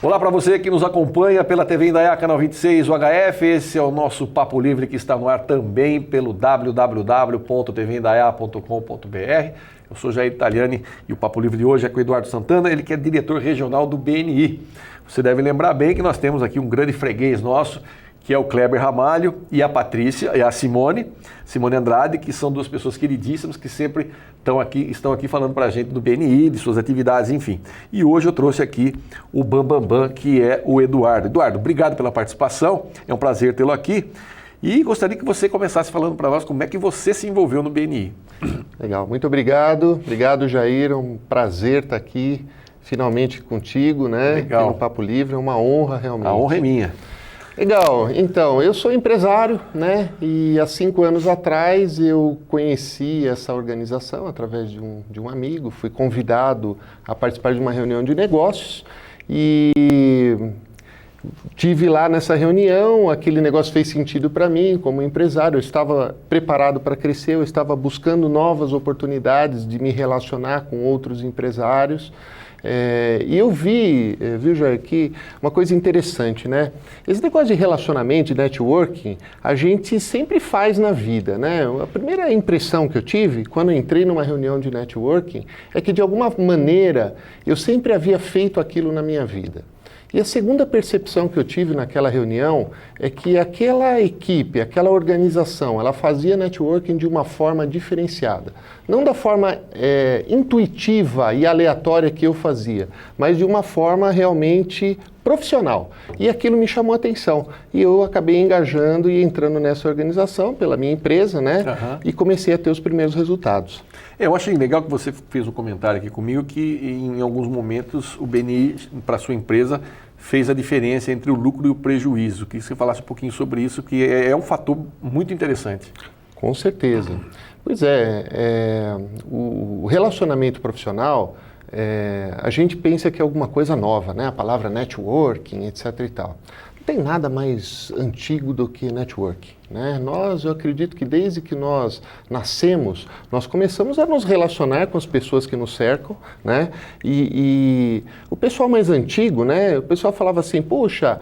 Olá para você que nos acompanha pela TV Indaiá, canal 26 UHF. Esse é o nosso Papo Livre que está no ar também pelo www.tvindaiá.com.br. Eu sou Jair Italiani e o Papo Livre de hoje é com o Eduardo Santana, ele que é diretor regional do BNI. Você deve lembrar bem que nós temos aqui um grande freguês nosso, que é o Kleber Ramalho e a Patrícia, e a Simone Andrade, que são duas pessoas queridíssimas que sempre estão aqui falando para a gente do BNI, de suas atividades, enfim. E hoje eu trouxe aqui o Bambambam, que é o Eduardo. Eduardo, obrigado pela participação, é um prazer tê-lo aqui. E gostaria que você começasse falando para nós como é que você se envolveu no BNI. Legal, muito obrigado. Obrigado, Jair, é um prazer estar aqui finalmente contigo, né? Legal. Aqui no Papo Livre, é uma honra realmente. A honra é minha. Legal, então, eu sou empresário, né, e há 5 anos atrás eu conheci essa organização através de um amigo, fui convidado a participar de uma reunião de negócios e tive lá nessa reunião, aquele negócio fez sentido para mim como empresário, eu estava preparado para crescer, eu estava buscando novas oportunidades de me relacionar com outros empresários. E eu vi, viu, Jair, que uma coisa interessante, né? Esse negócio de relacionamento, de networking, a gente sempre faz na vida, né? A primeira impressão que eu tive quando eu entrei numa reunião de networking é que, de alguma maneira, eu sempre havia feito aquilo na minha vida. E a segunda percepção que eu tive naquela reunião é que aquela equipe, aquela organização, ela fazia networking de uma forma diferenciada. Não da forma intuitiva e aleatória que eu fazia, mas de uma forma realmente profissional. E aquilo me chamou a atenção. E eu acabei engajando e entrando nessa organização pela minha empresa, né? Uhum. E comecei a ter os primeiros resultados. Eu achei legal que você fez um comentário aqui comigo que em alguns momentos o BNI, para sua empresa, fez a diferença entre o lucro e o prejuízo. Queria que você falasse um pouquinho sobre isso, que é um fator muito interessante. Com certeza. Pois o relacionamento profissional, a gente pensa que é alguma coisa nova, né? A palavra networking, etc. e tal. Não tem nada mais antigo do que networking, né? Eu acredito que desde que nós nascemos, nós começamos a nos relacionar com as pessoas que nos cercam, né? E o pessoal mais antigo, né? O pessoal falava assim, puxa,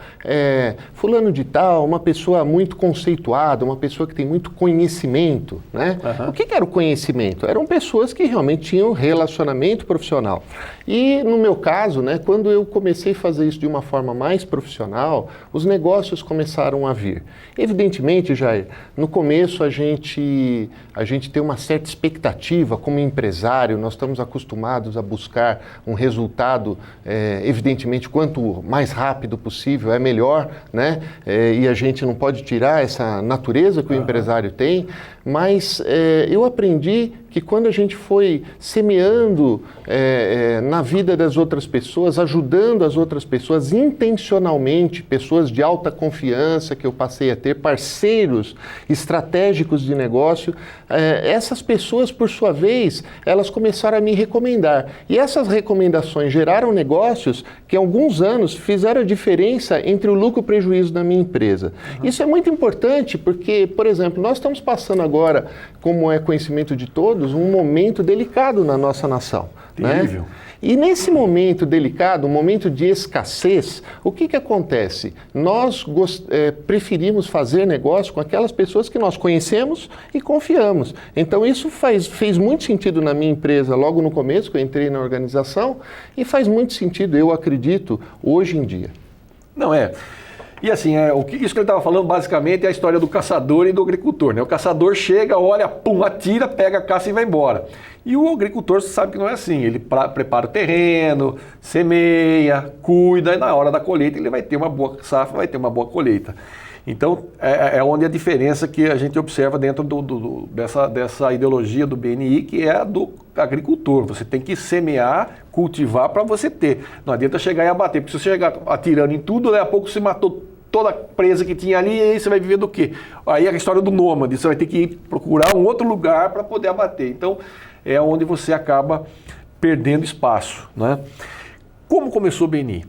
fulano de tal, uma pessoa muito conceituada, uma pessoa que tem muito conhecimento, né? Uhum. O que era o conhecimento? Eram pessoas que realmente tinham relacionamento profissional. E no meu caso, né, quando eu comecei a fazer isso de uma forma mais profissional, os negócios começaram a vir. Evidentemente, Jair, no começo a gente tem uma certa expectativa como empresário, nós estamos acostumados a buscar um resultado, evidentemente, quanto mais rápido possível é melhor, né? E a gente não pode tirar essa natureza que o empresário tem, mas eu aprendi que quando a gente foi semeando na vida das outras pessoas, ajudando as outras pessoas intencionalmente, pessoas de alta confiança que eu passei a ter, parceiros estratégicos de negócio, essas pessoas, por sua vez, elas começaram a me recomendar. E essas recomendações geraram negócios que, há alguns anos, fizeram a diferença entre o lucro e o prejuízo da minha empresa. Uhum. Isso é muito importante porque, por exemplo, nós estamos passando agora, como é conhecimento de todos, um momento delicado na nossa nação. Terrível. Né? E nesse momento delicado, um momento de escassez, o que acontece? Nós preferimos fazer negócio com aquelas pessoas que nós conhecemos e confiamos. Então isso fez muito sentido na minha empresa logo no começo, que eu entrei na organização, e faz muito sentido, eu acredito, hoje em dia. Não é... E assim, isso que ele estava falando basicamente é a história do caçador e do agricultor, né? O caçador chega, olha, pum, atira, pega a caça e vai embora. E o agricultor sabe que não é assim, ele prepara o terreno, semeia, cuida, e na hora da colheita ele vai ter uma boa safra, vai ter uma boa colheita. Então, é onde a diferença que a gente observa dentro dessa ideologia do BNI, que é a do agricultor. Você tem que semear, cultivar para você ter. Não adianta chegar e abater, porque se você chegar atirando em tudo, daqui a pouco você matou toda a presa que tinha ali, e aí você vai viver do quê? Aí é a história do nômade, você vai ter que ir procurar um outro lugar para poder abater. Então, é onde você acaba perdendo espaço, né? Como começou o BNI?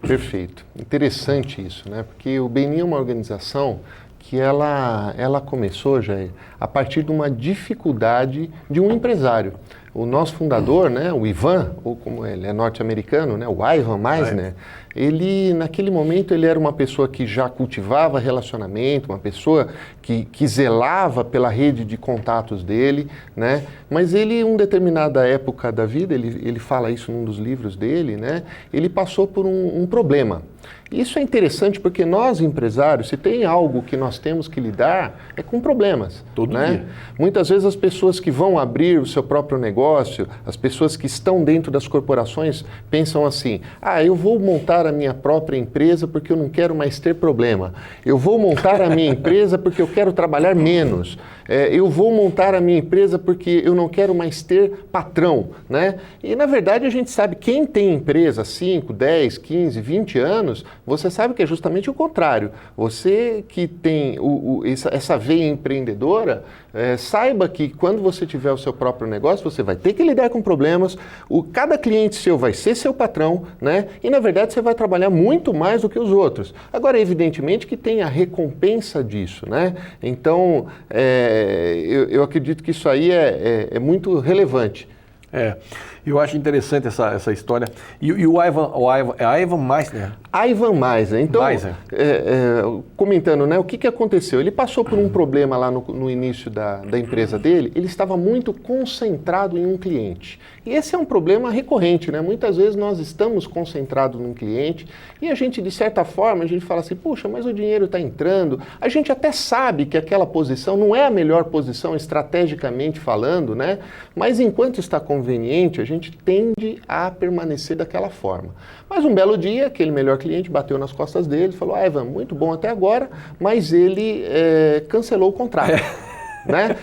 Perfeito. Interessante isso, né? Porque o BNI é uma organização que ela começou, Jair, a partir de uma dificuldade de um empresário. O nosso fundador, né, o Ivan, ou como ele é norte-americano, né, o Ivan Misner, ele, naquele momento, ele era uma pessoa que já cultivava relacionamento, uma pessoa que zelava pela rede de contatos dele, né, mas ele, em uma determinada época da vida, ele fala isso num dos livros dele, né, ele passou por um problema. Isso é interessante porque nós, empresários, se tem algo que nós temos que lidar, é com problemas. Todo dia. Muitas vezes as pessoas que vão abrir o seu próprio negócio, as pessoas que estão dentro das corporações, pensam assim, eu vou montar a minha própria empresa porque eu não quero mais ter problema. Eu vou montar a minha empresa porque eu quero trabalhar menos. Eu vou montar a minha empresa porque eu não quero mais ter patrão, né? E, na verdade, a gente sabe, quem tem empresa há 5, 10, 15, 20 anos, você sabe que é justamente o contrário. Você que tem essa veia empreendedora, saiba que quando você tiver o seu próprio negócio, você vai ter que lidar com problemas, cada cliente seu vai ser seu patrão, né? E, na verdade, você vai trabalhar muito mais do que os outros. Agora, evidentemente que tem a recompensa disso, né? Então, eu acredito que isso aí é muito relevante. Eu acho interessante essa história. E o Ivan Misner? Ivan Misner. Então, comentando, né, o que aconteceu? Ele passou por um problema lá no início da empresa dele, ele estava muito concentrado em um cliente. E esse é um problema recorrente, né? Muitas vezes nós estamos concentrados num cliente e a gente, de certa forma, a gente fala assim, puxa, mas o dinheiro está entrando. A gente até sabe que aquela posição não é a melhor posição estrategicamente falando, né? Mas enquanto está conveniente, a gente tende a permanecer daquela forma. Mas um belo dia, aquele melhor cliente bateu nas costas dele e falou, Ivan, muito bom até agora, mas ele cancelou o contrato. Né?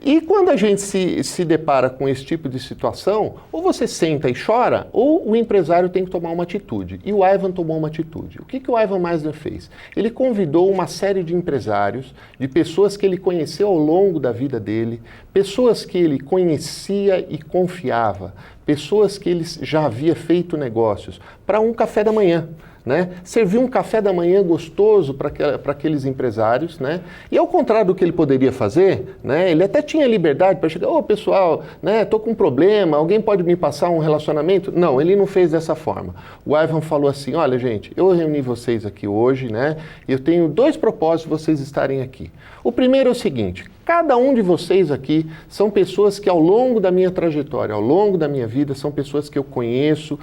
E quando a gente se depara com esse tipo de situação, ou você senta e chora, ou o empresário tem que tomar uma atitude. E o Ivan tomou uma atitude. O que o Ivan Misner fez? Ele convidou uma série de empresários, de pessoas que ele conheceu ao longo da vida dele, pessoas que ele conhecia e confiava, pessoas que ele já havia feito negócios, para um café da manhã. Né? Serviu um café da manhã gostoso para aqueles empresários, né? E ao contrário do que ele poderia fazer, né? Ele até tinha liberdade para chegar, pessoal, né? Tô com um problema, alguém pode me passar um relacionamento? Não, ele não fez dessa forma. O Ivan falou assim, olha gente, eu reuni vocês aqui hoje, né? E eu tenho 2 propósitos de vocês estarem aqui. O primeiro é o seguinte, cada um de vocês aqui são pessoas que ao longo da minha trajetória, ao longo da minha vida, são pessoas que eu conheço,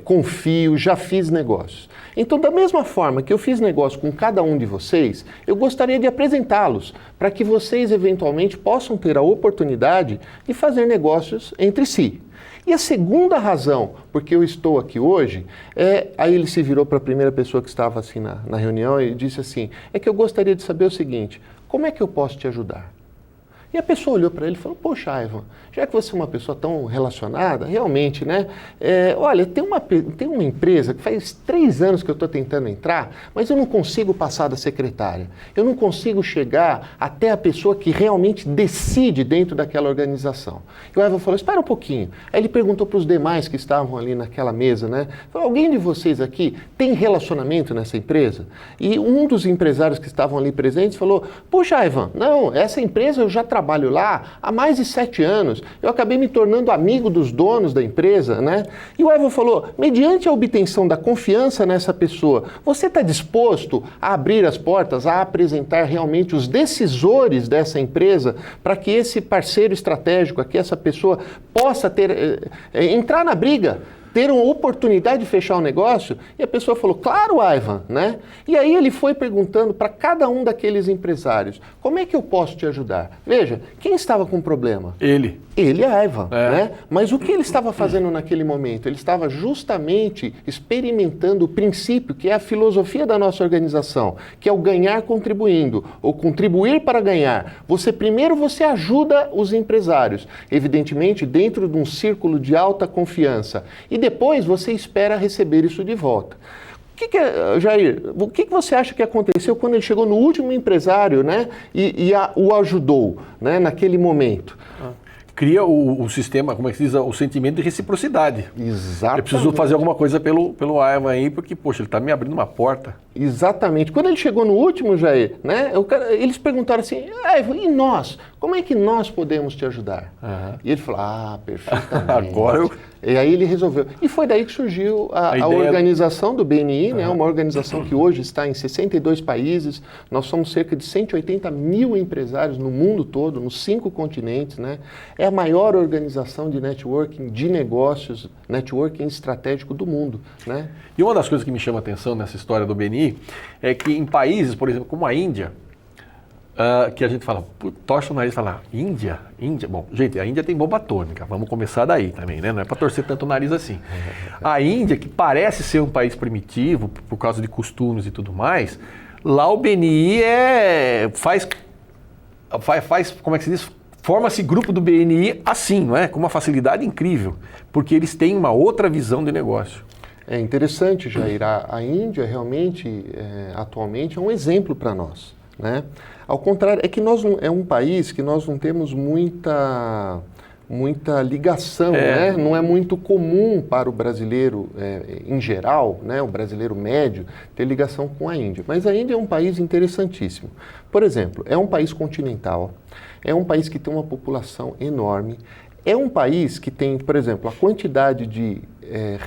confio, já fiz negócios. Então, da mesma forma que eu fiz negócio com cada um de vocês, eu gostaria de apresentá-los para que vocês eventualmente possam ter a oportunidade de fazer negócios entre si. E a segunda razão porque eu estou aqui hoje, aí ele se virou para a primeira pessoa que estava assim na reunião e disse assim, é que eu gostaria de saber o seguinte, como é que eu posso te ajudar? E a pessoa olhou para ele e falou, poxa, Ivan, já que você é uma pessoa tão relacionada, realmente, né? Olha, tem uma empresa que faz 3 anos que eu estou tentando entrar, mas eu não consigo passar da secretária. Eu não consigo chegar até a pessoa que realmente decide dentro daquela organização. E o Ivan falou, espera um pouquinho. Aí ele perguntou para os demais que estavam ali naquela mesa, né? Falou, alguém de vocês aqui tem relacionamento nessa empresa? E um dos empresários que estavam ali presentes falou, poxa, Ivan, não, essa empresa eu já trabalho lá há mais de 7 anos. Eu acabei me tornando amigo dos donos da empresa, né? E o Ivan falou, mediante a obtenção da confiança nessa pessoa, você está disposto a abrir as portas, a apresentar realmente os decisores dessa empresa para que esse parceiro estratégico, que essa pessoa possa entrar na briga, ter uma oportunidade de fechar o negócio? E a pessoa falou, claro, Ivan, né? E aí ele foi perguntando para cada um daqueles empresários, como é que eu posso te ajudar? Veja, quem estava com problema? Ele, Ivan, né? Mas o que ele estava fazendo naquele momento? Ele estava justamente experimentando o princípio, que é a filosofia da nossa organização, que é o ganhar contribuindo, ou contribuir para ganhar. Primeiro você ajuda os empresários, evidentemente dentro de um círculo de alta confiança, e depois você espera receber isso de volta. Jair, o que você acha que aconteceu quando ele chegou no último empresário, né, e o ajudou, né, naquele momento? Cria o sistema, como é que se diz, o sentimento de reciprocidade. Exatamente. Eu preciso fazer alguma coisa pelo Ivan aí, porque, poxa, ele está me abrindo uma porta. Exatamente. Quando ele chegou no último, Jair, né, eles perguntaram assim, Ivan, e nós? Como é que nós podemos te ajudar? E ele falou, perfeitamente. Agora eu... E aí ele resolveu. E foi daí que surgiu a organização do BNI, né? Uma organização que hoje está em 62 países. Nós somos cerca de 180 mil empresários no mundo todo, nos 5 continentes, né? É a maior organização de networking de negócios, networking estratégico do mundo, né? E uma das coisas que me chama a atenção nessa história do BNI é que em países, por exemplo, como a Índia, que a gente fala, torce o nariz e fala, Índia? Bom, gente, a Índia tem bomba atômica, vamos começar daí também, né? Não é para torcer tanto o nariz assim. A Índia, que parece ser um país primitivo, por causa de costumes e tudo mais, lá o BNI faz, como é que se diz? Forma-se grupo do BNI assim, não é? Com uma facilidade incrível, porque eles têm uma outra visão de negócio. É interessante, Jair, a Índia realmente, atualmente, é um exemplo para nós, né? Ao contrário, é que é um país que nós não temos muita ligação, né? Não é muito comum para o brasileiro, em geral, né? O brasileiro médio, ter ligação com a Índia. Mas a Índia é um país interessantíssimo. Por exemplo, é um país continental, é um país que tem uma população enorme, é um país que tem, por exemplo, a quantidade de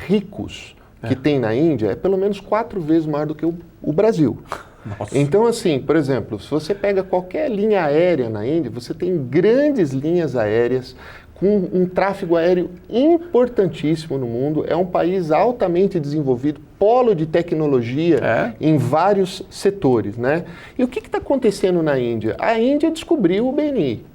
ricos que tem na Índia é pelo menos 4 vezes maior do que o Brasil. Nossa. Então, assim, por exemplo, se você pega qualquer linha aérea na Índia, você tem grandes linhas aéreas com um tráfego aéreo importantíssimo no mundo. É um país altamente desenvolvido, polo de tecnologia em vários setores, né? E o que está acontecendo na Índia? A Índia descobriu o BNI.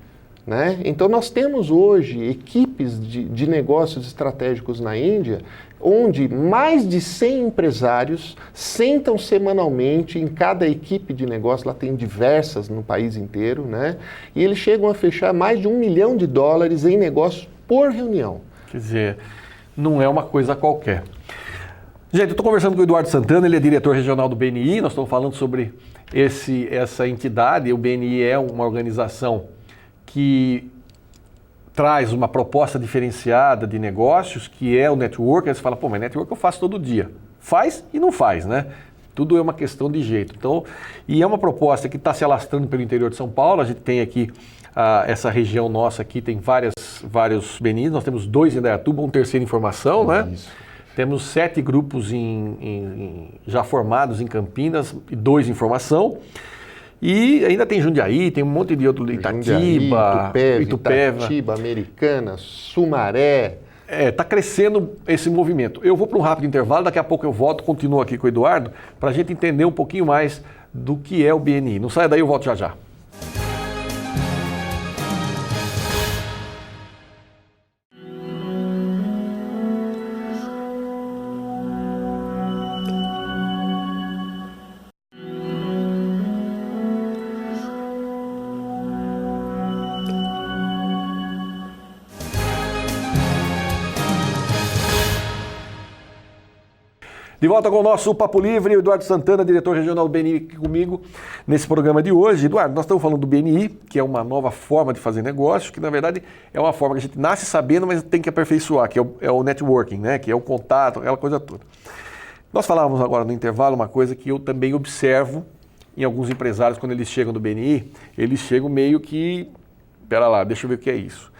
Né? Então, nós temos hoje equipes de negócios estratégicos na Índia, onde mais de 100 empresários sentam semanalmente em cada equipe de negócio, lá tem diversas no país inteiro, né? E eles chegam a fechar mais de $1 milhão em negócios por reunião. Quer dizer, não é uma coisa qualquer. Gente, eu estou conversando com o Eduardo Santana, ele é diretor regional do BNI, nós estamos falando sobre essa entidade. O BNI é uma organização que traz uma proposta diferenciada de negócios, que é o network. Aí você fala, pô, mas network eu faço todo dia. Faz e não faz, né? Tudo é uma questão de jeito. Então, e é uma proposta que está se alastrando pelo interior de São Paulo. A gente tem aqui, essa região nossa aqui, tem vários BNIs. Nós temos 2 em Indaiatuba, um terceiro em formação, né? Isso. Temos 7 grupos já formados em Campinas e 2 em formação. E ainda tem Jundiaí, tem um monte de outro, Itatiba, Itatiba, Americana, Sumaré. Está crescendo esse movimento. Eu vou para um rápido intervalo, daqui a pouco eu volto, continuo aqui com o Eduardo, para a gente entender um pouquinho mais do que é o BNI. Não saia daí, eu volto já já. De volta com o nosso Papo Livre, o Eduardo Santana, diretor regional do BNI, aqui comigo nesse programa de hoje. Eduardo, nós estamos falando do BNI, que é uma nova forma de fazer negócio, que na verdade é uma forma que a gente nasce sabendo, mas tem que aperfeiçoar, que é o networking, né? Que é o contato, aquela coisa toda. Nós falávamos agora no intervalo uma coisa que eu também observo em alguns empresários, quando eles chegam do BNI, eles chegam meio que, pera lá, deixa eu ver o que é isso.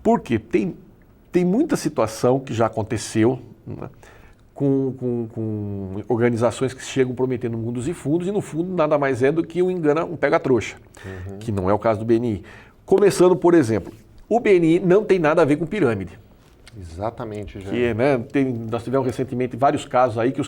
Por quê? Tem muita situação que já aconteceu, né? Com organizações que chegam prometendo mundos e fundos, e no fundo nada mais é do que um pega-trouxa, que não é o caso do BNI. Começando, por exemplo, o BNI não tem nada a ver com pirâmide. Exatamente, já. Né, nós tivemos recentemente vários casos aí que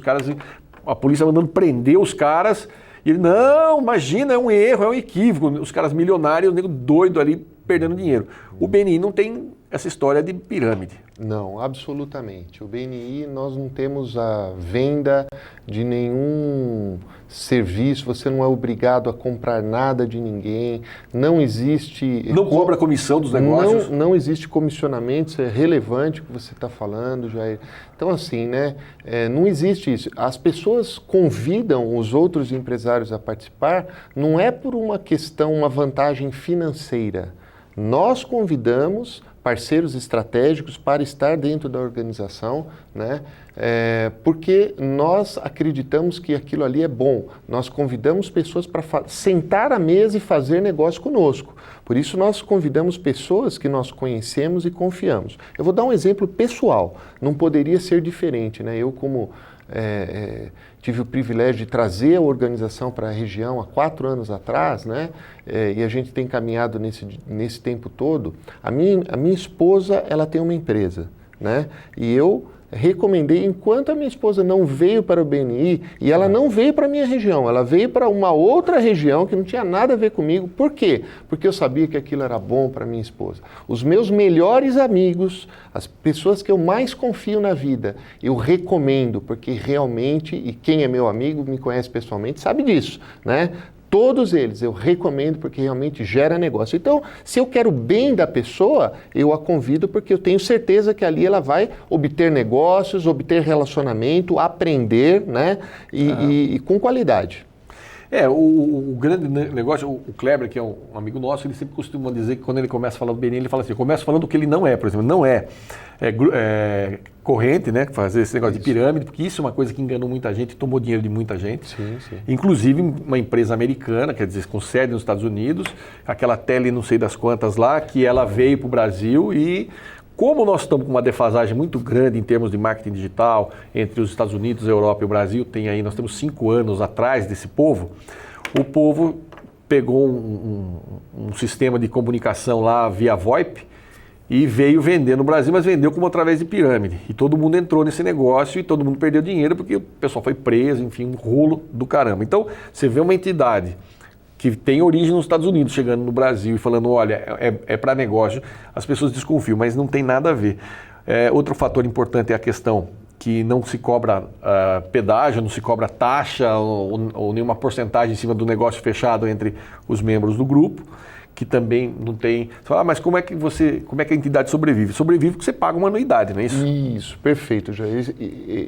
a polícia mandando prender os caras, e ele, não, imagina, é um erro, é um equívoco, os caras milionários, o nego doido ali, perdendo dinheiro. O BNI não tem essa história de pirâmide. Não, absolutamente. O BNI, nós não temos a venda de nenhum serviço, você não é obrigado a comprar nada de ninguém, não existe... Não cobra comissão dos negócios? Não existe comissionamento, isso é relevante o que você está falando, Jair. Então, assim, né, não existe isso. As pessoas convidam os outros empresários a participar, não é por uma questão, uma vantagem financeira. Nós convidamos parceiros estratégicos para estar dentro da organização, né? Porque nós acreditamos que aquilo ali é bom. Nós convidamos pessoas para sentar à mesa e fazer negócio conosco. Por isso nós convidamos pessoas que nós conhecemos e confiamos. Eu vou dar um exemplo pessoal, não poderia ser diferente, né? Eu como tive o privilégio de trazer a organização para a região há 4 anos atrás, né? E a gente tem caminhado nesse tempo todo. A minha esposa, ela tem uma empresa, né? E eu recomendei, enquanto a minha esposa não veio para o BNI, e ela não veio para a minha região, ela veio para uma outra região que não tinha nada a ver comigo. Por quê? Porque eu sabia que aquilo era bom para minha esposa. Os meus melhores amigos, as pessoas que eu mais confio na vida, eu recomendo, porque realmente, e quem é meu amigo, me conhece pessoalmente, sabe disso, né? Todos eles eu recomendo porque realmente gera negócio. Então, se eu quero o bem da pessoa, eu a convido porque eu tenho certeza que ali ela vai obter negócios, obter relacionamento, aprender, né? E com qualidade. O grande negócio, o Kleber, que é um amigo nosso, ele sempre costuma dizer que quando ele começa falando do BNI, ele fala assim, começa falando o que ele não é, por exemplo, não é corrente, né, fazer esse negócio de pirâmide, porque isso é uma coisa que enganou muita gente, tomou dinheiro de muita gente. Sim. Inclusive uma empresa americana, quer dizer, com sede nos Estados Unidos, aquela tele não sei das quantas lá, que ela veio para o Brasil e como nós estamos com uma defasagem muito grande em termos de marketing digital entre os Estados Unidos, a Europa e o Brasil, nós temos 5 anos atrás desse povo, o povo pegou um sistema de comunicação lá via VoIP e veio vender no Brasil, mas vendeu como através de pirâmide. E todo mundo entrou nesse negócio e todo mundo perdeu dinheiro porque o pessoal foi preso, enfim, um rolo do caramba. Então, você vê uma entidade que tem origem nos Estados Unidos, chegando no Brasil e falando, olha, é para negócio, as pessoas desconfiam, mas não tem nada a ver. Outro fator importante é a questão que não se cobra pedágio, não se cobra taxa ou nenhuma porcentagem em cima do negócio fechado entre os membros do grupo, que também não tem... Você fala, mas como é que a entidade sobrevive? Sobrevive porque você paga uma anuidade, não é isso? Isso, perfeito, Jair.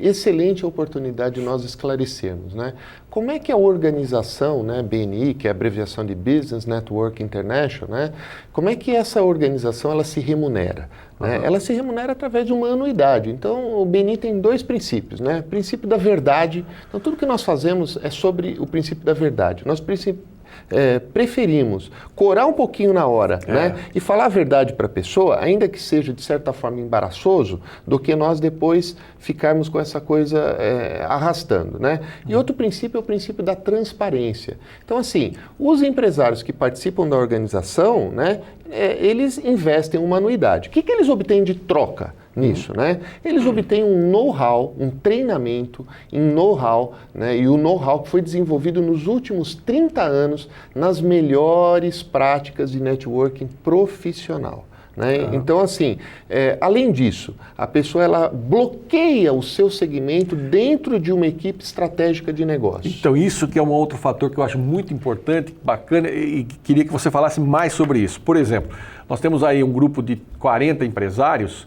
Excelente oportunidade de nós esclarecermos, né? Como é que a organização, né, BNI, que é a abreviação de Business Network International, né? Como é que essa organização ela se remunera? Né? Ela se remunera através de uma anuidade. Então, o BNI tem 2 princípios, né? O princípio da verdade. Então, tudo que nós fazemos é sobre o princípio da verdade. Nós preferimos corar um pouquinho na hora, né? E falar a verdade para a pessoa, ainda que seja de certa forma embaraçoso, do que nós depois ficarmos com essa coisa arrastando, né? E outro princípio é o princípio da transparência. Então, assim, os empresários que participam da organização, né? Eles investem uma anuidade. O que eles obtêm de troca nisso, né? Eles obtêm um know-how, um treinamento em know-how, né? E o know-how que foi desenvolvido nos últimos 30 anos nas melhores práticas de networking profissional. Né? Então, assim, além disso, a pessoa ela bloqueia o seu segmento dentro de uma equipe estratégica de negócio. Então, isso que é um outro fator que eu acho muito importante, bacana, e queria que você falasse mais sobre isso. Por exemplo, nós temos aí um grupo de 40 empresários,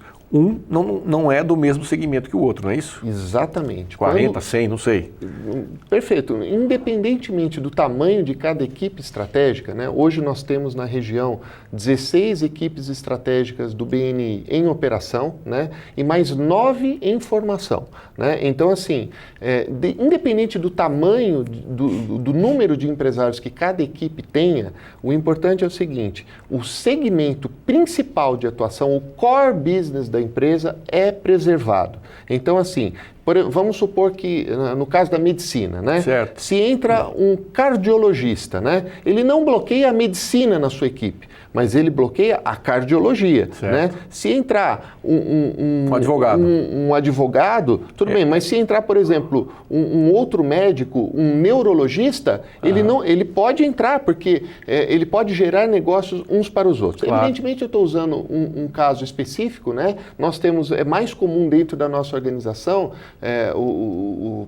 não é do mesmo segmento que o outro, não é isso? Exatamente. 40, 100, não sei. Perfeito. Independentemente do tamanho de cada equipe estratégica, né? Hoje nós temos na região 16 equipes estratégicas do BNI em operação, né? E mais 9 em formação. Né? Então, assim, independente do tamanho, do número de empresários que cada equipe tenha, o importante é o seguinte, o segmento principal de atuação, o core business da empresa é preservado. Então, assim, vamos supor que, no caso da medicina, né? Certo. Se entra um cardiologista, né? Ele não bloqueia a medicina na sua equipe, mas ele bloqueia a cardiologia, né? Se entrar um advogado, tudo bem, mas se entrar, por exemplo, um outro médico, um neurologista, ele pode entrar, porque ele pode gerar negócios uns para os outros. Claro. Evidentemente, eu estou usando um caso específico, né? Nós temos, é mais comum dentro da nossa organização,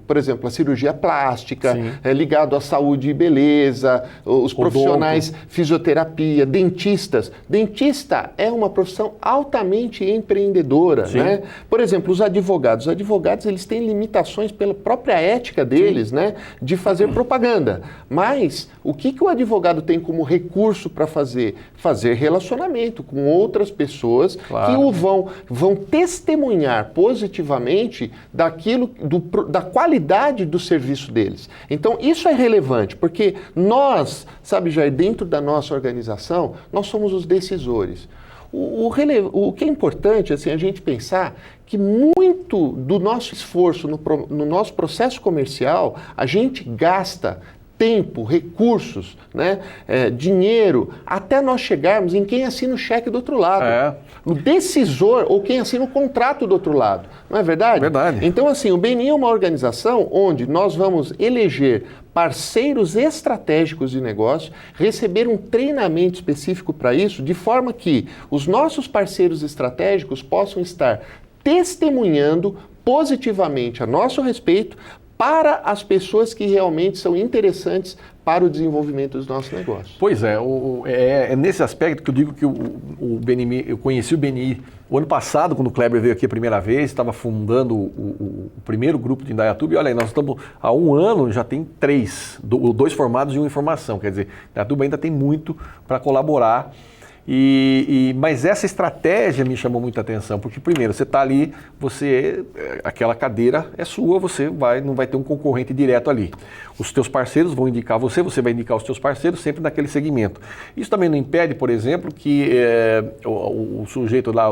por exemplo, a cirurgia plástica, ligado à saúde e beleza, os profissionais, fisioterapia, dentistas. Dentista é uma profissão altamente empreendedora, né? Por exemplo, os advogados. Os advogados, eles têm limitações pela própria ética deles, né? De fazer propaganda. Mas o que o advogado tem como recurso para fazer? Fazer relacionamento com outras pessoas que o vão testemunhar positivamente da qualidade do serviço deles. Então, isso é relevante, porque nós, sabe, Jair, dentro da nossa organização, nós somos os decisores. O que é importante, assim, a gente pensar que muito do nosso esforço no nosso processo comercial, a gente gasta tempo, recursos, né, dinheiro, até nós chegarmos em quem assina o cheque do outro lado. O decisor ou quem assina o contrato do outro lado. Não é verdade? Verdade. Então, assim, o BNI é uma organização onde nós vamos eleger parceiros estratégicos de negócio, receber um treinamento específico para isso, de forma que os nossos parceiros estratégicos possam estar testemunhando positivamente a nosso respeito para as pessoas que realmente são interessantes para o desenvolvimento dos nossos negócios. Pois é, é nesse aspecto que eu digo que o BNI, eu conheci o BNI o ano passado, quando o Kleber veio aqui a primeira vez, estava fundando o primeiro grupo de Indaiatuba, e olha aí, nós estamos há um ano, já tem 2 formados e uma em formação, quer dizer, Indaiatuba ainda tem muito para colaborar. Mas essa estratégia me chamou muita atenção, porque primeiro, você está ali, aquela cadeira é sua, você não vai ter um concorrente direto ali. Os teus parceiros vão indicar você vai indicar os teus parceiros sempre naquele segmento. Isso também não impede, por exemplo, que o sujeito lá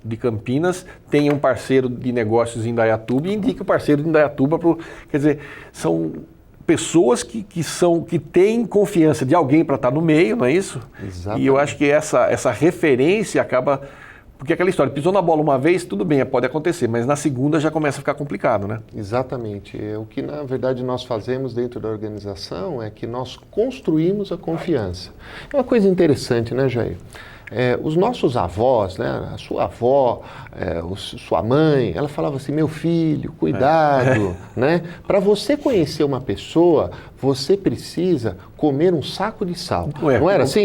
de Campinas tenha um parceiro de negócios em Indaiatuba e indique o parceiro de Indaiatuba, quer dizer, são pessoas que têm confiança de alguém para estar no meio, não é isso? Exatamente. E eu acho que essa referência acaba... Porque aquela história, pisou na bola uma vez, tudo bem, pode acontecer, mas na segunda já começa a ficar complicado, né? Exatamente. O que, na verdade, nós fazemos dentro da organização é que nós construímos a confiança. É uma coisa interessante, né, Jair? Os nossos avós, né, a sua avó, sua mãe, ela falava assim, meu filho, cuidado, né? Para você conhecer uma pessoa, você precisa comer um saco de sal. Não era assim?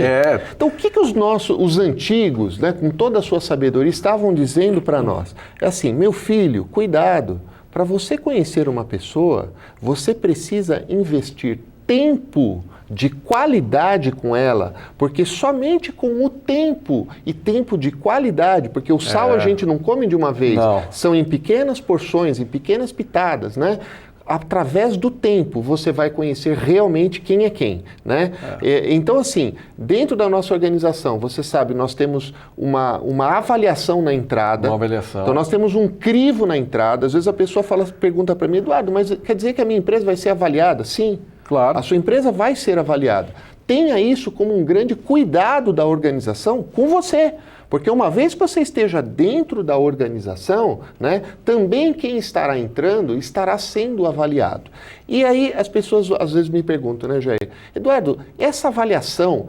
Então, o que os antigos, né, com toda a sua sabedoria, estavam dizendo para nós? É assim, meu filho, cuidado. Para você conhecer uma pessoa, você precisa investir tempo de qualidade com ela, porque somente com o tempo e tempo de qualidade, porque o sal a gente não come de uma vez, são em pequenas porções, em pequenas pitadas, né? Através do tempo você vai conhecer realmente quem é quem, né? Então, assim, dentro da nossa organização, você sabe, nós temos uma avaliação na entrada. Uma avaliação. Então, nós temos um crivo na entrada. Às vezes a pessoa pergunta para mim, Eduardo, mas quer dizer que a minha empresa vai ser avaliada? Sim. Claro. A sua empresa vai ser avaliada. Tenha isso como um grande cuidado da organização com você. Porque uma vez que você esteja dentro da organização, né, também quem estará entrando estará sendo avaliado. E aí as pessoas às vezes me perguntam, né, Jair? Eduardo, essa avaliação,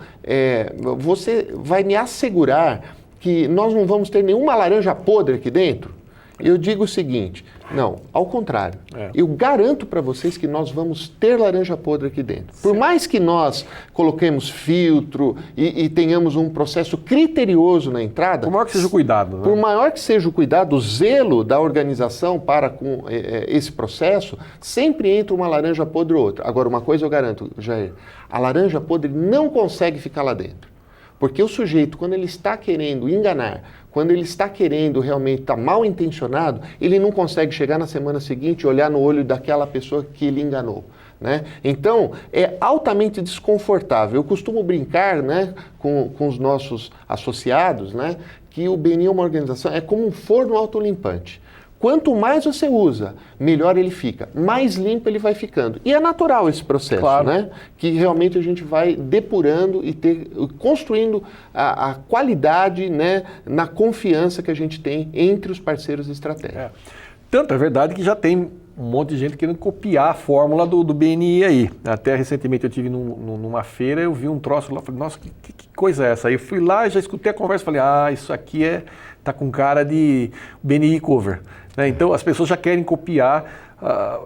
você vai me assegurar que nós não vamos ter nenhuma laranja podre aqui dentro? Eu digo o seguinte, não, ao contrário. Eu garanto para vocês que nós vamos ter laranja podre aqui dentro. Por mais que nós coloquemos filtro e tenhamos um processo criterioso na entrada... Por maior que seja o cuidado. Né? Por maior que seja o cuidado, o zelo da organização para com esse processo, sempre entra uma laranja podre ou outra. Agora, uma coisa eu garanto, Jair, a laranja podre não consegue ficar lá dentro. Porque o sujeito, quando ele está querendo enganar, quando ele está querendo realmente estar mal intencionado, ele não consegue chegar na semana seguinte e olhar no olho daquela pessoa que ele enganou. Né? Então, é altamente desconfortável. Eu costumo brincar, né, com os nossos associados, né, que o BNI é uma organização, é como um forno autolimpante. Quanto mais você usa, melhor ele fica, mais limpo ele vai ficando. E é natural esse processo, claro, né? Que realmente a gente vai depurando e construindo a qualidade, né, na confiança que a gente tem entre os parceiros estratégicos. Tanto é verdade que já tem um monte de gente querendo copiar a fórmula do BNI aí. Até recentemente eu estive numa feira, eu vi um troço lá, falei, nossa, que coisa é essa? Aí eu fui lá, já escutei a conversa, falei, isso aqui está com cara de BNI cover. Né? Então as pessoas já querem copiar.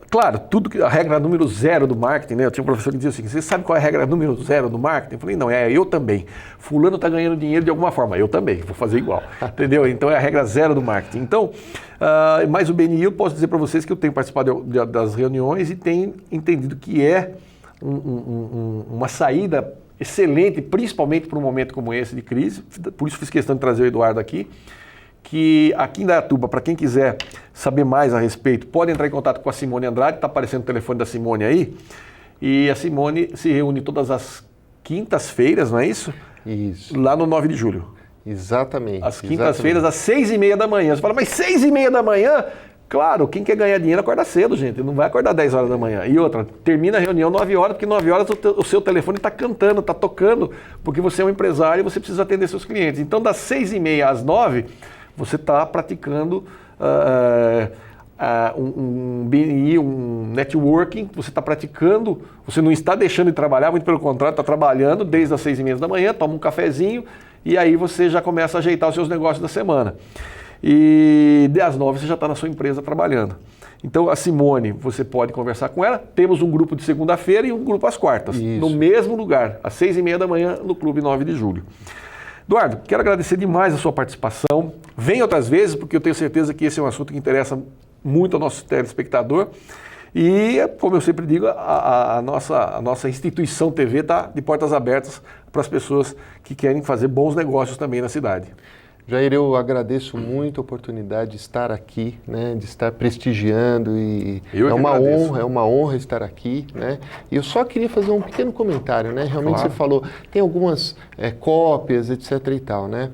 Claro, a regra número 0 do marketing, né? Eu tinha um professor que dizia assim, você sabe qual é a regra número 0 do marketing? Eu falei, não, eu também. Fulano está ganhando dinheiro de alguma forma, eu também, vou fazer igual. Entendeu? Então é a regra 0 do marketing. Então, mas o BNI, eu posso dizer para vocês que eu tenho participado das reuniões e tenho entendido que é uma saída excelente, principalmente para um momento como esse de crise. Por isso fiz questão de trazer o Eduardo aqui. Que aqui em Indaiatuba, para quem quiser saber mais a respeito, pode entrar em contato com a Simone Andrade, está aparecendo o telefone da Simone aí, e a Simone se reúne todas as quintas-feiras, não é isso? Isso. Lá no 9 de julho. Exatamente. Às quintas-feiras, às 6h30 da manhã. Você fala, mas 6h30 da manhã? Claro, quem quer ganhar dinheiro acorda cedo, gente, não vai acordar 10 horas da manhã. E outra, termina a reunião 9 horas, porque 9 horas o seu telefone está cantando, está tocando, porque você é um empresário e você precisa atender seus clientes. Então, das 6h30 às 9h, você está praticando um BNI, um networking, você está praticando, você não está deixando de trabalhar, muito pelo contrário, está trabalhando desde as 6h30 da manhã, toma um cafezinho e aí você já começa a ajeitar os seus negócios da semana. E às 9h você já está na sua empresa trabalhando. Então a Simone, você pode conversar com ela, temos um grupo de segunda-feira e um grupo às quartas, Isso. no mesmo lugar, às 6h30 da manhã no Clube 9 de Julho. Eduardo, quero agradecer demais a sua participação. Venha outras vezes, porque eu tenho certeza que esse é um assunto que interessa muito ao nosso telespectador. E, como eu sempre digo, a nossa instituição TV está de portas abertas para as pessoas que querem fazer bons negócios também na cidade. Jair, eu agradeço muito a oportunidade de estar aqui, né, de estar prestigiando e é uma honra estar aqui, né? E eu só queria fazer um pequeno comentário, né? Realmente Claro. Você falou, tem algumas cópias, etc. e tal, né?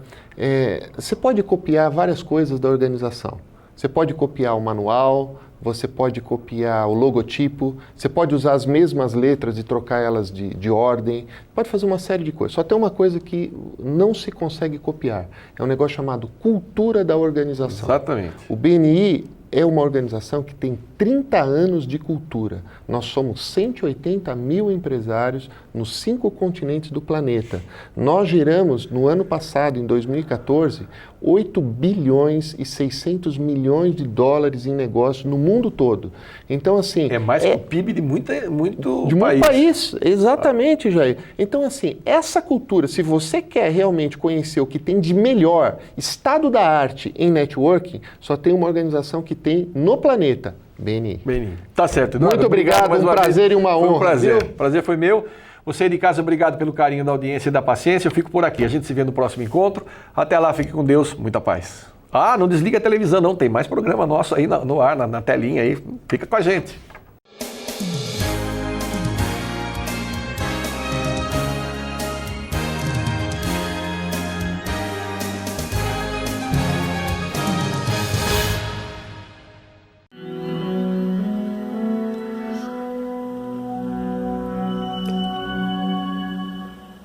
Você pode copiar várias coisas da organização. Você pode copiar o manual, você pode copiar o logotipo, você pode usar as mesmas letras e trocar elas de ordem, pode fazer uma série de coisas. Só tem uma coisa que não se consegue copiar, é um negócio chamado cultura da organização. Exatamente. O BNI é uma organização que tem 30 anos de cultura. Nós somos 180 mil empresários nos 5 continentes do planeta. Nós geramos, no ano passado, em 2014, 8 bilhões e 600 milhões de dólares em negócios no mundo todo. Então, assim... É mais que o PIB de muito país. Exatamente, Jair. Então, assim, essa cultura, se você quer realmente conhecer o que tem de melhor, estado da arte em networking, só tem uma organização que tem no planeta, BNI. Tá certo, Eduardo. Muito obrigado, um prazer e uma honra. Foi um prazer. Viu? O prazer foi meu. Você de casa, obrigado pelo carinho da audiência e da paciência. Eu fico por aqui. A gente se vê no próximo encontro. Até lá, fique com Deus. Muita paz. Não desliga a televisão, não. Tem mais programa nosso aí no ar, na telinha aí. Fica com a gente.